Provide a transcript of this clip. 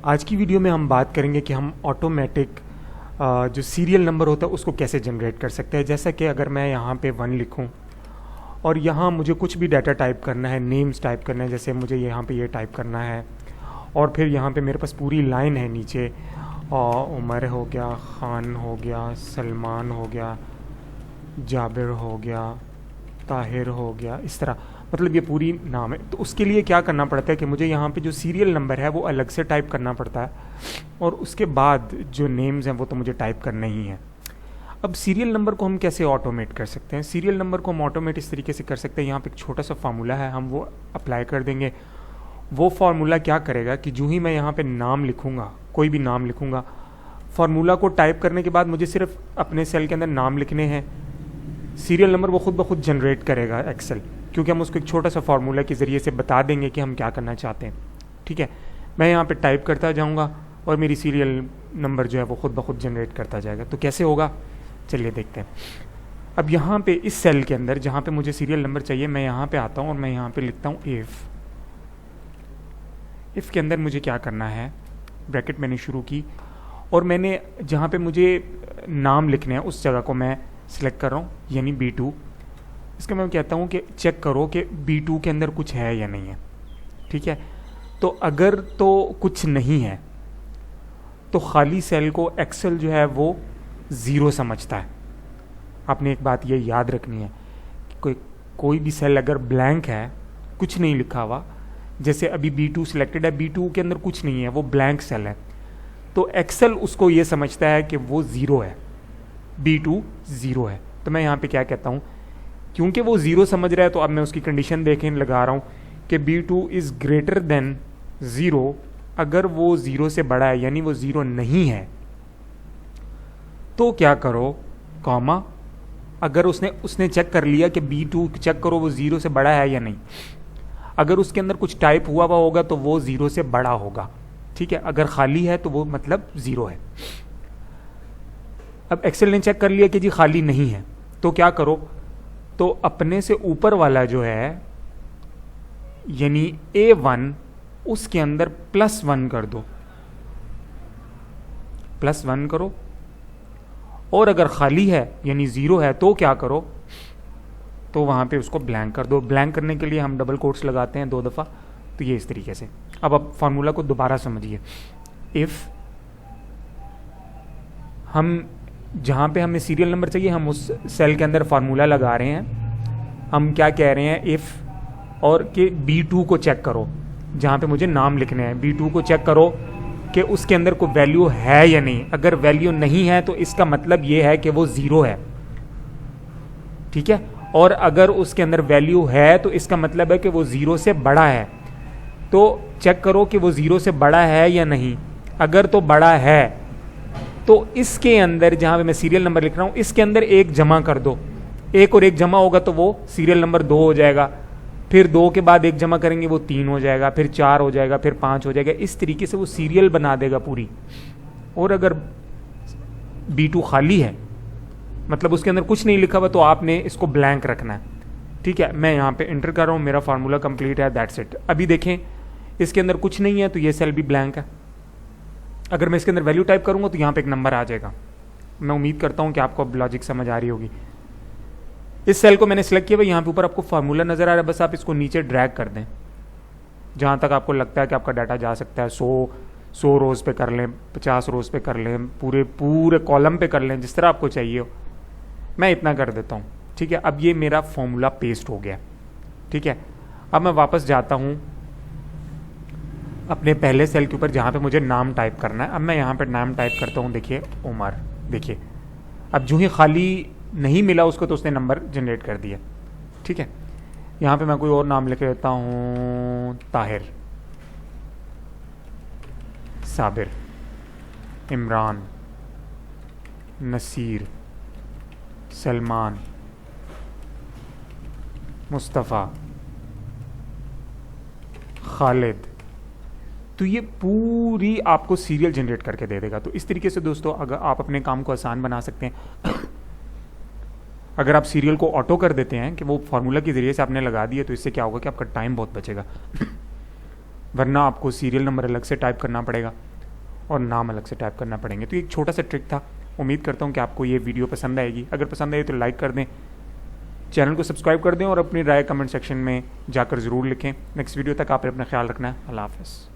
आज की वीडियो में हम बात करेंगे कि हम ऑटोमेटिक जो सीरियल नंबर होता है उसको कैसे जनरेट कर सकते हैं। जैसा कि अगर मैं यहाँ पे 1 लिखूँ और यहाँ मुझे कुछ भी डाटा टाइप करना है, नेम्स टाइप करना है, जैसे मुझे यहाँ पे ये टाइप करना है और फिर यहाँ पे मेरे पास पूरी लाइन है नीचे, उमर हो गया, ख़ान हो गया, सलमान हो गया, जाबिर हो गया, ताहिर हो गया, इस तरह मतलब ये पूरी नाम है। तो उसके लिए क्या करना पड़ता है कि मुझे यहाँ पे जो सीरियल नंबर है वो अलग से टाइप करना पड़ता है और उसके बाद जो नेम्स हैं वो तो मुझे टाइप करने ही हैं। अब सीरियल नंबर को हम कैसे ऑटोमेट कर सकते हैं? सीरियल नंबर को हम ऑटोमेट इस तरीके से कर सकते हैं, यहाँ पे एक छोटा सा फार्मूला है, हम वो अप्लाई कर देंगे। वो फार्मूला क्या करेगा कि जो ही मैं यहाँ पे नाम लिखूँगा, कोई भी नाम लिखूँगा, फार्मूला को टाइप करने के बाद मुझे सिर्फ अपने सेल के अंदर नाम लिखने हैं, सीरियल नंबर वो खुद ब खुद जनरेट करेगा एक्सेल, क्योंकि हम उसको एक छोटा सा फार्मूला के ज़रिए से बता देंगे कि हम क्या करना चाहते हैं। ठीक है, मैं यहाँ पे टाइप करता जाऊँगा और मेरी सीरियल नंबर जो है वो खुद ब खुद जनरेट करता जाएगा। तो कैसे होगा, चलिए देखते हैं। अब यहाँ पे इस सेल के अंदर जहाँ पे मुझे सीरियल नंबर चाहिए, मैं यहाँ पे आता हूँ और मैं यहाँ पे लिखता हूँ इफ़ के अंदर मुझे क्या करना है, ब्रैकेट मैंने शुरू की और मैंने जहाँ पे मुझे नाम लिखने हैं उस जगह को मैं सिलेक्ट कर रहा हूँ, यानी B2। इसका मैं कहता हूँ कि चेक करो कि B2 के अंदर कुछ है या नहीं है। ठीक है, तो अगर तो कुछ नहीं है तो खाली सेल को एक्सेल जो है वो 0 समझता है। आपने एक बात ये याद रखनी है कि कोई भी सेल अगर ब्लैंक है, कुछ नहीं लिखा हुआ, जैसे अभी B2 सिलेक्टेड है, B2 के अंदर कुछ नहीं है, वो ब्लैंक सेल है, तो एक्सेल उसको ये समझता है कि वो 0 है, B2 0 है। तो मैं यहाँ पे क्या कहता हूँ, क्योंकि वो 0 समझ रहा है तो अब मैं उसकी कंडीशन देखें लगा रहा हूँ कि B2 इज़ ग्रेटर देन 0। अगर वो 0 से बड़ा है यानी वो 0 नहीं है तो क्या करो, कॉमा, अगर उसने चेक कर लिया कि B2 चेक करो वो 0 से बड़ा है या नहीं, अगर उसके अंदर कुछ टाइप हुआ होगा तो वो 0 से बड़ा होगा। ठीक है, अगर खाली है तो वो मतलब 0 है। अब एक्सेल ने चेक कर लिया कि जी खाली नहीं है, तो क्या करो, तो अपने से ऊपर वाला जो है यानी A1 उसके अंदर +1 कर दो, +1 करो। और अगर खाली है यानी 0 है तो क्या करो, तो वहां पे उसको ब्लैंक कर दो। ब्लैंक करने के लिए हम डबल कोट्स लगाते हैं 2 दफ़ा, तो ये इस तरीके से। अब आप फार्मूला को दोबारा समझिए। इफ़ हम जहाँ पे हमें सीरियल नंबर चाहिए, हम उस सेल के अंदर फार्मूला लगा रहे हैं, हम क्या कह रहे हैं, इफ़ और कि B2 को चेक करो, जहाँ पे मुझे नाम लिखने हैं, B2 को चेक करो कि उसके अंदर कोई वैल्यू है या नहीं। अगर वैल्यू नहीं है तो इसका मतलब ये है कि वो 0 है। ठीक है, और अगर उसके अंदर वैल्यू है तो इसका मतलब है कि वो 0 से बड़ा है। तो चेक करो कि वो 0 से बड़ा है या नहीं। अगर तो बड़ा है तो इसके अंदर जहाँ पे मैं सीरियल नंबर लिख रहा हूँ इसके अंदर 1 जमा कर दो। 1 और 1 जमा होगा तो वो सीरियल नंबर 2 हो जाएगा, फिर 2 के बाद 1 जमा करेंगे वो 3 हो जाएगा, फिर 4 हो जाएगा, फिर 5 हो जाएगा। इस तरीके से वो सीरियल बना देगा पूरी। और अगर B2 खाली है मतलब उसके अंदर कुछ नहीं लिखा हुआ तो आपने इसको ब्लैंक रखना है। ठीक है, मैं यहाँ पे एंटर कर रहा हूँ, मेरा फार्मूला कंप्लीट है, दैट्स इट। अभी देखें इसके अंदर कुछ नहीं है तो ये सेल भी ब्लैंक है। अगर मैं इसके अंदर वैल्यू टाइप करूंगा तो यहाँ पे एक नंबर आ जाएगा। मैं उम्मीद करता हूँ कि आपको अब लॉजिक समझ आ रही होगी। इस सेल को मैंने सेलेक्ट किया, यहाँ पे ऊपर आपको फार्मूला नजर आ रहा है, बस आप इसको नीचे ड्रैग कर दें जहाँ तक आपको लगता है कि आपका डाटा जा सकता है। 100 रोज पे कर लें, 50 रोज पे कर लें, पूरे कॉलम पे कर लें, जिस तरह आपको चाहिए हो। मैं इतना कर देता हूँ। ठीक है, अब ये मेरा फॉर्मूला पेस्ट हो गया। ठीक है, अब मैं वापस जाता हूँ अपने पहले सेल के ऊपर जहाँ पे मुझे नाम टाइप करना है। अब मैं यहाँ पे नाम टाइप करता हूँ, देखिए उमर। देखिए अब जो ही खाली नहीं मिला उसको तो उसने नंबर जनरेट कर दिया। ठीक है, यहाँ पे मैं कोई और नाम लिख देता हूँ, ताहिर, साबिर, इमरान, नसीर, सलमान, मुस्तफ़ा, खालिद। तो ये पूरी आपको सीरियल जनरेट करके दे देगा। तो इस तरीके से दोस्तों अगर आप अपने काम को आसान बना सकते हैं अगर आप सीरियल को ऑटो कर देते हैं कि वो फार्मूला के जरिए से आपने लगा दिए, तो इससे क्या होगा कि आपका टाइम बहुत बचेगा वरना आपको सीरियल नंबर अलग से टाइप करना पड़ेगा। और नाम अलग से टाइप करना पड़ेंगे। तो ये एक छोटा सा ट्रिक था। उम्मीद करता हूँ कि आपको ये वीडियो पसंद आएगी। अगर पसंद आई तो लाइक कर दें, चैनल को सब्सक्राइब कर दें और अपनी राय कमेंट सेक्शन में जाकर ज़रूर लिखें। नेक्स्ट वीडियो तक आपने अपना ख्याल रखना है। अल्लाह हाफ़िज़।